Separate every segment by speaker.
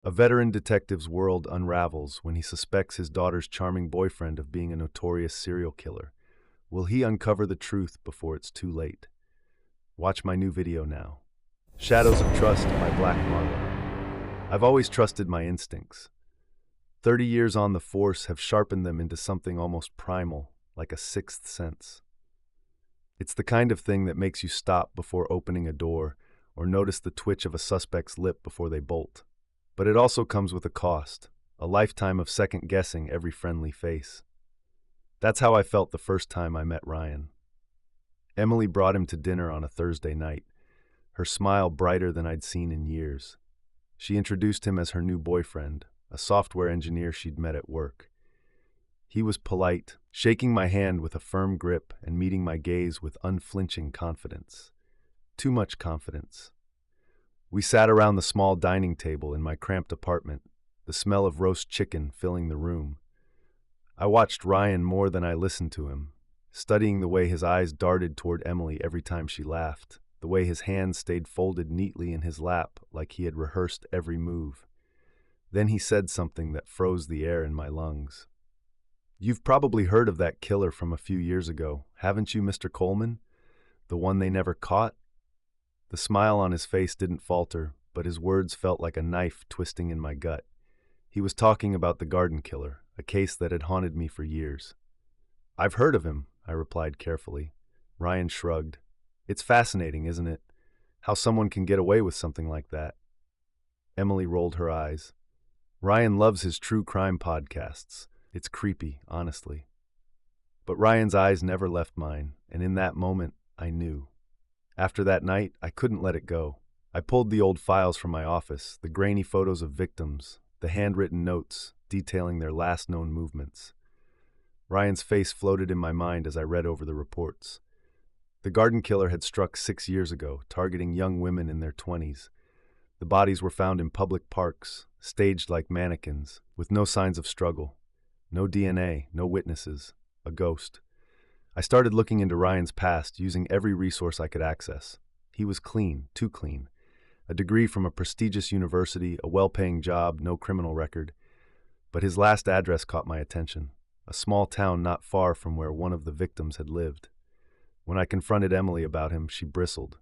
Speaker 1: A veteran detective's world unravels when he suspects his daughter's charming boyfriend of being a notorious serial killer. Will he uncover the truth before it's too late? Watch my new video now. Shadows of Trust by Black Marlowe. I've always trusted my instincts. 30 years on the force have sharpened them into something almost primal, like a sixth sense. It's the kind of thing that makes you stop before opening a door or notice the twitch of a suspect's lip before they bolt. But it also comes with a cost, a lifetime of second-guessing every friendly face. That's how I felt the first time I met Ryan. Emily brought him to dinner on a Thursday night, her smile brighter than I'd seen in years. She introduced him as her new boyfriend, a software engineer she'd met at work. He was polite, shaking my hand with a firm grip and meeting my gaze with unflinching confidence. Too much confidence. We sat around the small dining table in my cramped apartment, the smell of roast chicken filling the room. I watched Ryan more than I listened to him, studying the way his eyes darted toward Emily every time she laughed, the way his hands stayed folded neatly in his lap like he had rehearsed every move. Then he said something that froze the air in my lungs. "You've probably heard of that killer from a few years ago, haven't you, Mr. Coleman? The one they never caught?" The smile on his face didn't falter, but his words felt like a knife twisting in my gut. He was talking about the garden killer, a case that had haunted me for years. "I've heard of him," I replied carefully. Ryan shrugged. "It's fascinating, isn't it? How someone can get away with something like that." Emily rolled her eyes. "Ryan loves his true crime podcasts. It's creepy, honestly." But Ryan's eyes never left mine, and in that moment, I knew. After that night, I couldn't let it go. I pulled the old files from my office, the grainy photos of victims, the handwritten notes detailing their last known movements. Ryan's face floated in my mind as I read over the reports. The garden killer had struck 6 years ago, targeting young women in their 20s. The bodies were found in public parks, staged like mannequins, with no signs of struggle. No DNA, no witnesses, a ghost. I started looking into Ryan's past, using every resource I could access. He was clean, too clean. A degree from a prestigious university, a well-paying job, no criminal record. But his last address caught my attention, a small town not far from where one of the victims had lived. When I confronted Emily about him, she bristled.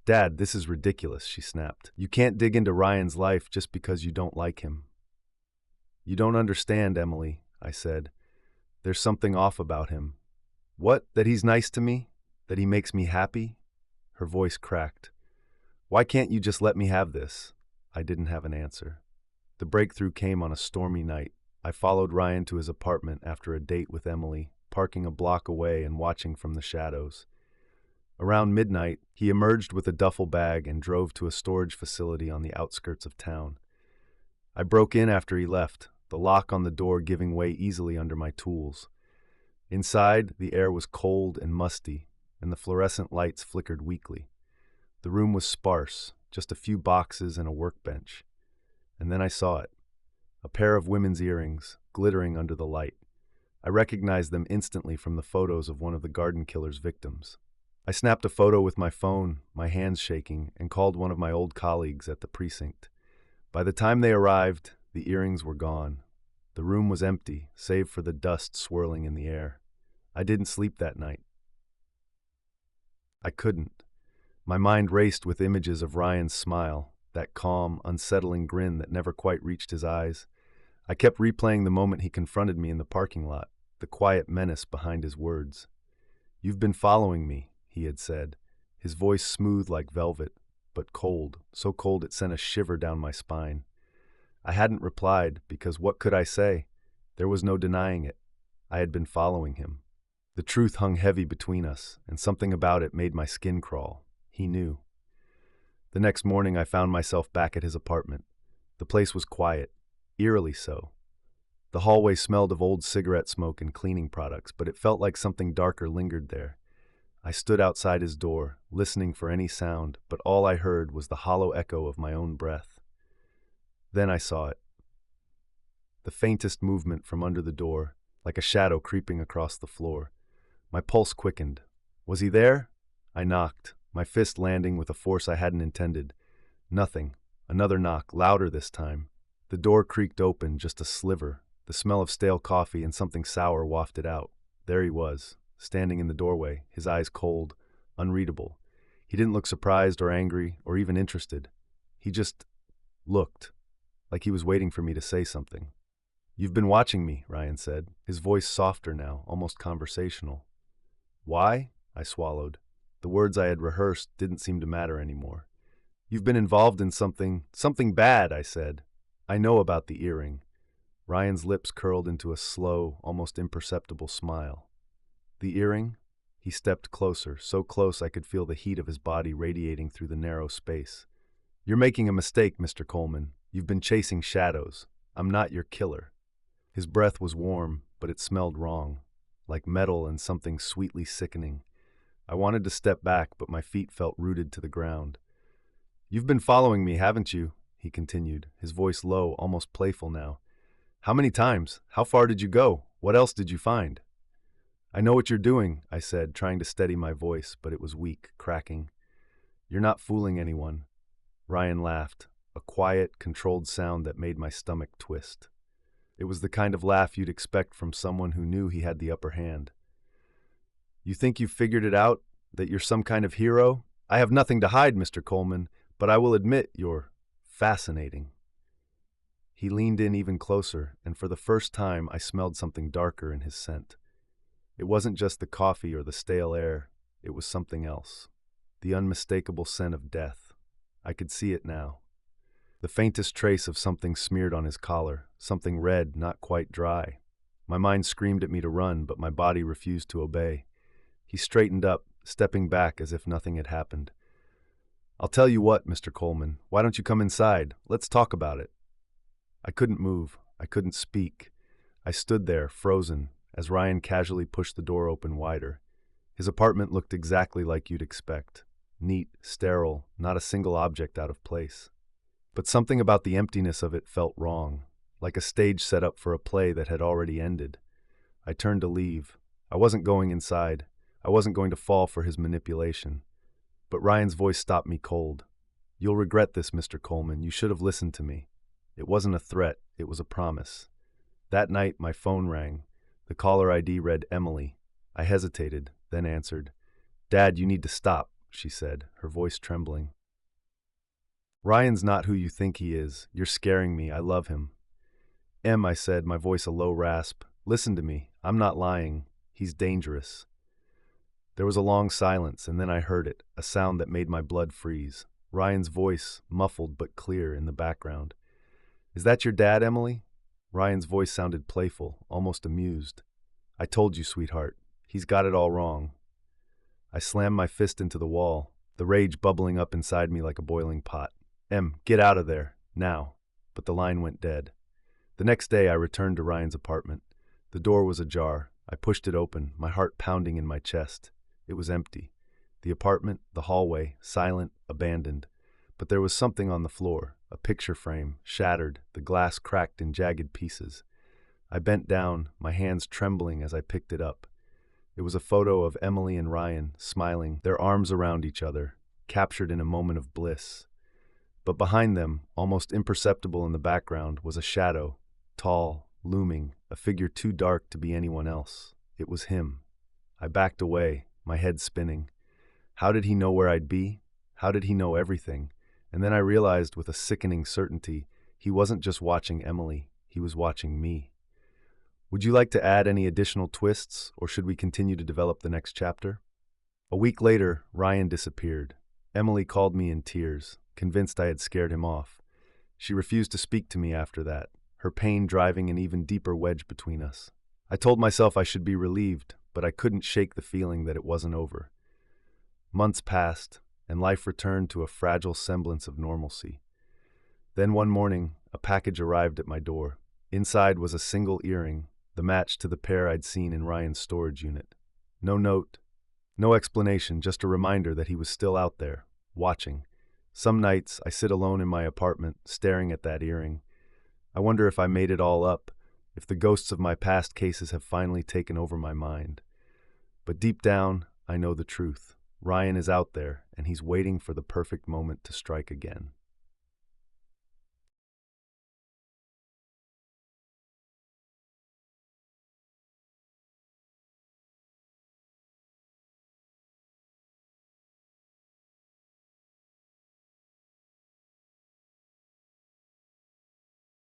Speaker 1: "Dad, this is ridiculous," she snapped. "You can't dig into Ryan's life just because you don't like him." "You don't understand, Emily," I said. "There's something off about him." "What? That he's nice to me? That he makes me happy?" Her voice cracked. "Why can't you just let me have this?" I didn't have an answer. The breakthrough came on a stormy night. I followed Ryan to his apartment after a date with Emily, parking a block away and watching from the shadows. Around midnight, he emerged with a duffel bag and drove to a storage facility on the outskirts of town. I broke in after he left, the lock on the door giving way easily under my tools. Inside, the air was cold and musty, and the fluorescent lights flickered weakly. The room was sparse, just a few boxes and a workbench. And then I saw it. A pair of women's earrings, glittering under the light. I recognized them instantly from the photos of one of the garden killer's victims. I snapped a photo with my phone, my hands shaking, and called one of my old colleagues at the precinct. By the time they arrived, the earrings were gone. The room was empty, save for the dust swirling in the air. I didn't sleep that night. I couldn't. My mind raced with images of Ryan's smile, that calm, unsettling grin that never quite reached his eyes. I kept replaying the moment he confronted me in the parking lot, the quiet menace behind his words. "You've been following me," he had said, his voice smooth like velvet, but cold, so cold it sent a shiver down my spine. I hadn't replied, because what could I say? There was no denying it. I had been following him. The truth hung heavy between us, and something about it made my skin crawl. He knew. The next morning I found myself back at his apartment. The place was quiet, eerily so. The hallway smelled of old cigarette smoke and cleaning products, but it felt like something darker lingered there. I stood outside his door, listening for any sound, but all I heard was the hollow echo of my own breath. Then I saw it. The faintest movement from under the door, like a shadow creeping across the floor. My pulse quickened. Was he there? I knocked, my fist landing with a force I hadn't intended. Nothing. Another knock, louder this time. The door creaked open, just a sliver. The smell of stale coffee and something sour wafted out. There he was, standing in the doorway, his eyes cold, unreadable. He didn't look surprised or angry or even interested. He just looked, like he was waiting for me to say something. "You've been watching me," Ryan said, his voice softer now, almost conversational. "Why?" I swallowed. The words I had rehearsed didn't seem to matter anymore. "You've been involved in something bad," I said. "I know about the earring." Ryan's lips curled into a slow, almost imperceptible smile. "The earring?" He stepped closer, so close I could feel the heat of his body radiating through the narrow space. "You're making a mistake, Mr. Coleman. You've been chasing shadows. I'm not your killer." His breath was warm, but it smelled wrong, like metal and something sweetly sickening. I wanted to step back, but my feet felt rooted to the ground. "You've been following me, haven't you?" he continued, his voice low, almost playful now. "How many times? How far did you go? What else did you find?" "I know what you're doing," I said, trying to steady my voice, but it was weak, cracking. "You're not fooling anyone." Ryan laughed, a quiet, controlled sound that made my stomach twist. It was the kind of laugh you'd expect from someone who knew he had the upper hand. "You think you've figured it out? That you're some kind of hero? I have nothing to hide, Mr. Coleman, but I will admit you're fascinating." He leaned in even closer, and for the first time I smelled something darker in his scent. It wasn't just the coffee or the stale air, it was something else. The unmistakable scent of death. I could see it now. The faintest trace of something smeared on his collar, something red, not quite dry. My mind screamed at me to run, but my body refused to obey. He straightened up, stepping back as if nothing had happened. "I'll tell you what, Mr. Coleman, why don't you come inside? Let's talk about it." I couldn't move. I couldn't speak. I stood there, frozen, as Ryan casually pushed the door open wider. His apartment looked exactly like you'd expect. Neat, sterile, not a single object out of place. But something about the emptiness of it felt wrong, like a stage set up for a play that had already ended. I turned to leave. I wasn't going inside. I wasn't going to fall for his manipulation. But Ryan's voice stopped me cold. "You'll regret this, Mr. Coleman. You should have listened to me." It wasn't a threat, it was a promise. That night, my phone rang. The caller ID read Emily. I hesitated, then answered. "Dad, you need to stop," she said, her voice trembling. "Ryan's not who you think he is. You're scaring me. I love him." "Em," I said, my voice a low rasp. "Listen to me. I'm not lying. He's dangerous." There was a long silence, and then I heard it, a sound that made my blood freeze. Ryan's voice, muffled but clear, in the background. "Is that your dad, Emily?" Ryan's voice sounded playful, almost amused. "I told you, sweetheart. He's got it all wrong." I slammed my fist into the wall, the rage bubbling up inside me like a boiling pot. "Em, get out of there, now." But the line went dead. The next day I returned to Ryan's apartment. The door was ajar. I pushed it open, my heart pounding in my chest. It was empty. The apartment, the hallway, silent, abandoned. But there was something on the floor, a picture frame, shattered, the glass cracked in jagged pieces. I bent down, my hands trembling as I picked it up. It was a photo of Emily and Ryan, smiling, their arms around each other, captured in a moment of bliss. But behind them, almost imperceptible in the background, was a shadow, tall, looming, a figure too dark to be anyone else. It was him. I backed away, my head spinning. How did he know where I'd be? How did he know everything? And then I realized with a sickening certainty, he wasn't just watching Emily, he was watching me. Would you like to add any additional twists, or should we continue to develop the next chapter? A week later, Ryan disappeared. Emily called me in tears, convinced I had scared him off. She refused to speak to me after that, her pain driving an even deeper wedge between us. I told myself I should be relieved, but I couldn't shake the feeling that it wasn't over. Months passed, and life returned to a fragile semblance of normalcy. Then one morning, a package arrived at my door. Inside was a single earring, the match to the pair I'd seen in Ryan's storage unit. No note, no explanation, just a reminder that he was still out there, watching. Some nights, I sit alone in my apartment, staring at that earring. I wonder if I made it all up, if the ghosts of my past cases have finally taken over my mind. But deep down, I know the truth. Ryan is out there, and he's waiting for the perfect moment to strike again.